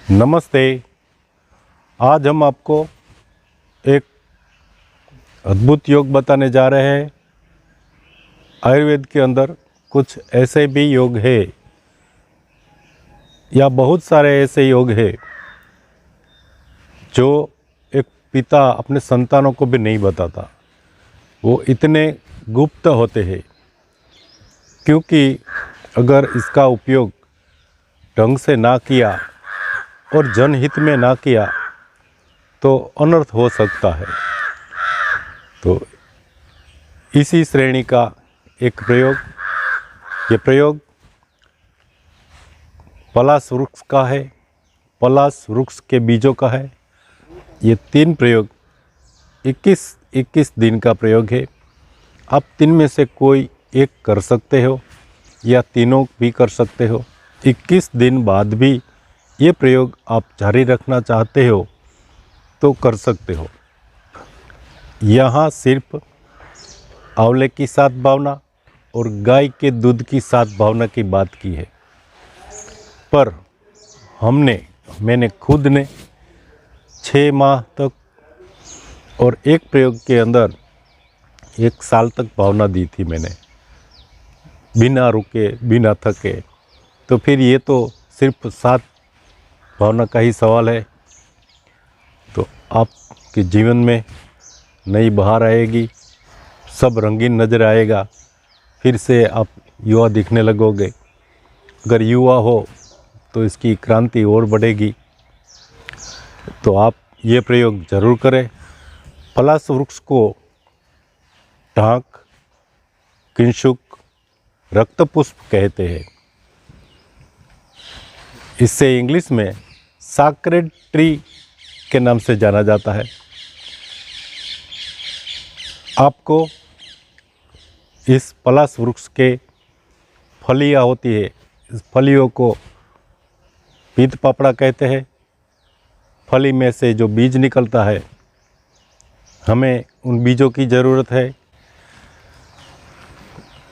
नमस्ते। आज हम आपको एक अद्भुत योग बताने जा रहे हैं। आयुर्वेद के अंदर कुछ ऐसे भी योग है या बहुत सारे ऐसे योग है जो एक पिता अपने संतानों को भी नहीं बताता। वो इतने गुप्त होते हैं क्योंकि अगर इसका उपयोग ढंग से ना किया और जनहित में ना किया तो अनर्थ हो सकता है। तो इसी श्रेणी का एक प्रयोग, ये प्रयोग पलाश वृक्ष का है, पलाश वृक्ष के बीजों का है। ये 3 प्रयोग 21 दिन का प्रयोग है। आप 3 में से कोई एक कर सकते हो या तीनों भी कर सकते हो। 21 दिन बाद भी ये प्रयोग आप जारी रखना चाहते हो तो कर सकते हो। यहाँ सिर्फ आंवले की 7 भावना और गाय के दूध की 7 भावना की बात की है, पर मैंने खुद ने 6 माह तक और एक प्रयोग के अंदर 1 साल तक भावना दी थी मैंने, बिना रुके बिना थके। तो फिर ये तो सिर्फ 7 भावना का ही सवाल है। तो आपके जीवन में नई बहार आएगी, सब रंगीन नज़र आएगा, फिर से आप युवा दिखने लगोगे। अगर युवा हो तो इसकी क्रांति और बढ़ेगी। तो आप ये प्रयोग ज़रूर करें। पलाश वृक्ष को ढाक, किंशुक, रक्तपुष्प कहते हैं। इससे इंग्लिश में साक्रेड ट्री के नाम से जाना जाता है। आपको इस पलाश वृक्ष के फलियाँ होती है, इस फलियों को पीत पापड़ा कहते हैं। फली में से जो बीज निकलता है, हमें उन बीजों की ज़रूरत है।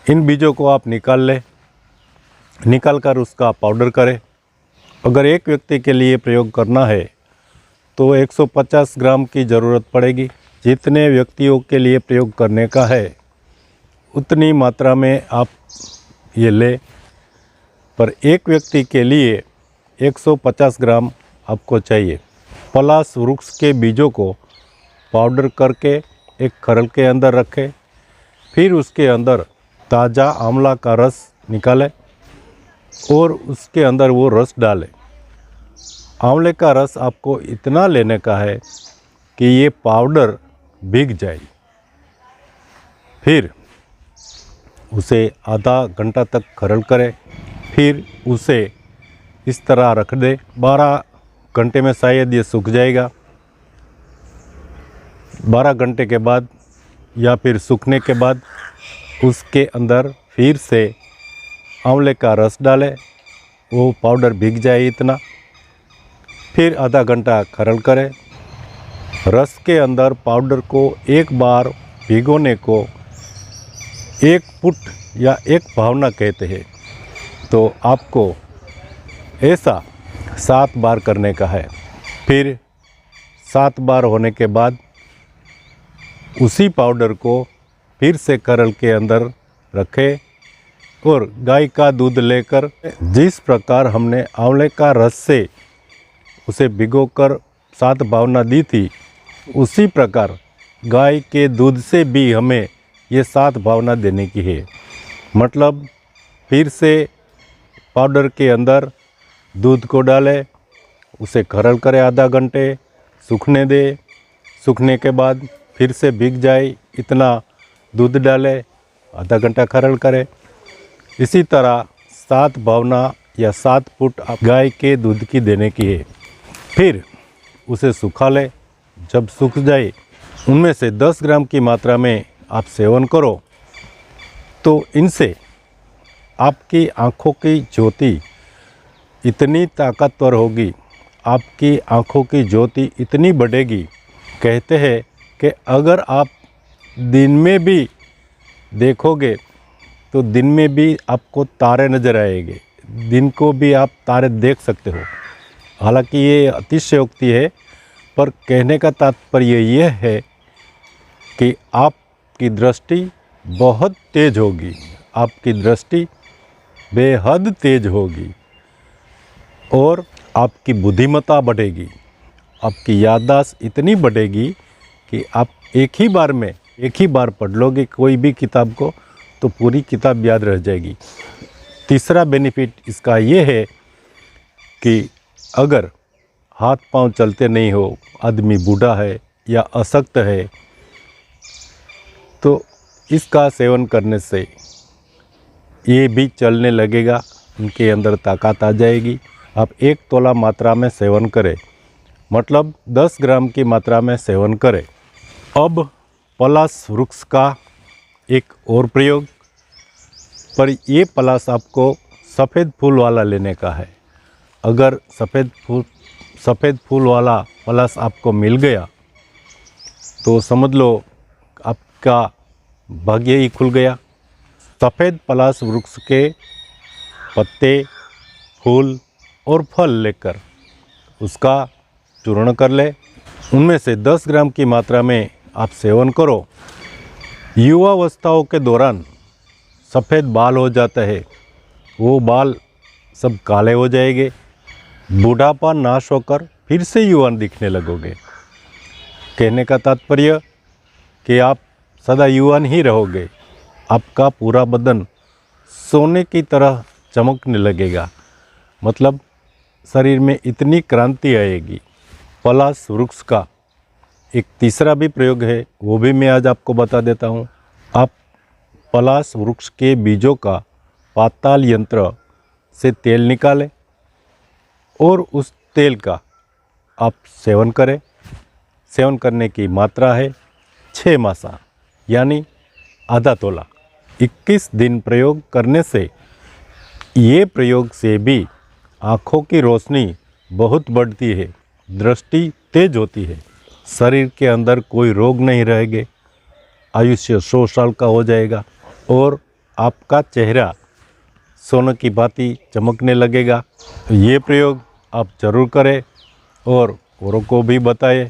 इन बीजों को आप निकाल कर उसका पाउडर करें। अगर एक व्यक्ति के लिए प्रयोग करना है तो 150 ग्राम की ज़रूरत पड़ेगी। जितने व्यक्तियों के लिए प्रयोग करने का है उतनी मात्रा में आप ये लें, पर एक व्यक्ति के लिए 150 ग्राम आपको चाहिए। पलाश वृक्ष के बीजों को पाउडर करके एक खरल के अंदर रखें, फिर उसके अंदर ताज़ा आंवला का रस निकालें और उसके अंदर वो रस डालें। आंवले का रस आपको इतना लेने का है कि ये पाउडर भीग जाए। फिर उसे आधा घंटा तक खरल करें, फिर उसे इस तरह रख दे। 12 घंटे में शायद ये सूख जाएगा। 12 घंटे के बाद या फिर सूखने के बाद उसके अंदर फिर से आंवले का रस डालें, वो पाउडर भीग जाए इतना। फिर आधा घंटा खरल करें। रस के अंदर पाउडर को एक बार भिगोने को 1 पुट या 1 भावना कहते हैं। तो आपको ऐसा 7 बार करने का है। फिर 7 बार होने के बाद उसी पाउडर को फिर से खरल के अंदर रखें और गाय का दूध लेकर, जिस प्रकार हमने आंवले का रस से उसे भिगोकर 7 भावना दी थी, उसी प्रकार गाय के दूध से भी हमें ये 7 भावना देने की है। मतलब फिर से पाउडर के अंदर दूध को डालें, उसे खरल करें आधा घंटे, सूखने दें। सूखने के बाद फिर से भीग जाए इतना दूध डालें, आधा घंटा खरल करें। इसी तरह 7 भावना या 7 फुट गाय के दूध की देने की है। फिर उसे सुखा लें। जब सूख जाए उनमें से 10 ग्राम की मात्रा में आप सेवन करो तो इनसे आपकी आँखों की ज्योति इतनी ताकतवर होगी, आपकी आँखों की ज्योति इतनी बढ़ेगी। कहते हैं कि अगर आप दिन में भी देखोगे तो दिन में भी आपको तारे नज़र आएंगे, दिन को भी आप तारे देख सकते हो। हालांकि ये अतिशयोक्ति है, पर कहने का तात्पर्य यह है कि आपकी दृष्टि बहुत तेज होगी, आपकी दृष्टि बेहद तेज होगी और आपकी बुद्धिमत्ता बढ़ेगी, आपकी याददाश्त इतनी बढ़ेगी कि आप एक ही बार पढ़ लोगे कोई भी किताब को तो पूरी किताब याद रह जाएगी। तीसरा बेनिफिट इसका ये है कि अगर हाथ पांव चलते नहीं हो, आदमी बूढ़ा है या अशक्त है, तो इसका सेवन करने से ये भी चलने लगेगा, उनके अंदर ताकत आ जाएगी। आप 1 तोला मात्रा में सेवन करें, मतलब 10 ग्राम की मात्रा में सेवन करें। अब पलाश वृक्ष का एक और प्रयोग, पर ये पलाश आपको सफ़ेद फूल वाला लेने का है। अगर सफ़ेद फूल वाला पलाश आपको मिल गया तो समझ लो आपका भाग्य ही खुल गया। सफ़ेद पलाश वृक्ष के पत्ते, फूल और फल लेकर उसका चूर्ण कर ले, उनमें से 10 ग्राम की मात्रा में आप सेवन करो। युवावस्थाओं के दौरान सफ़ेद बाल हो जाता है, वो बाल सब काले हो जाएंगे, बूढ़ापा नाश होकर फिर से युवा दिखने लगोगे। कहने का तात्पर्य कि आप सदा युवान ही रहोगे, आपका पूरा बदन सोने की तरह चमकने लगेगा, मतलब शरीर में इतनी क्रांति आएगी। पलाश वृक्ष का एक तीसरा भी प्रयोग है, वो भी मैं आज आपको बता देता हूँ। आप पलाश वृक्ष के बीजों का पाताल यंत्र से तेल निकालें और उस तेल का आप सेवन करें। सेवन करने की मात्रा है 6 मासा, यानी आधा तोला। 21 दिन प्रयोग करने से, ये प्रयोग से भी आँखों की रोशनी बहुत बढ़ती है, दृष्टि तेज होती है, शरीर के अंदर कोई रोग नहीं रहेंगे, आयुष्य 100 साल का हो जाएगा और आपका चेहरा सोने की भांति चमकने लगेगा। ये प्रयोग आप ज़रूर करें और औरों को भी बताएं।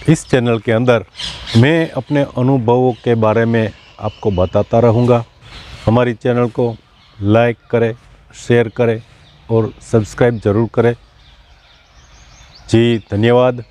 इस चैनल के अंदर मैं अपने अनुभवों के बारे में आपको बताता रहूँगा। हमारी चैनल को लाइक करें, शेयर करें और सब्सक्राइब ज़रूर करें। जी धन्यवाद।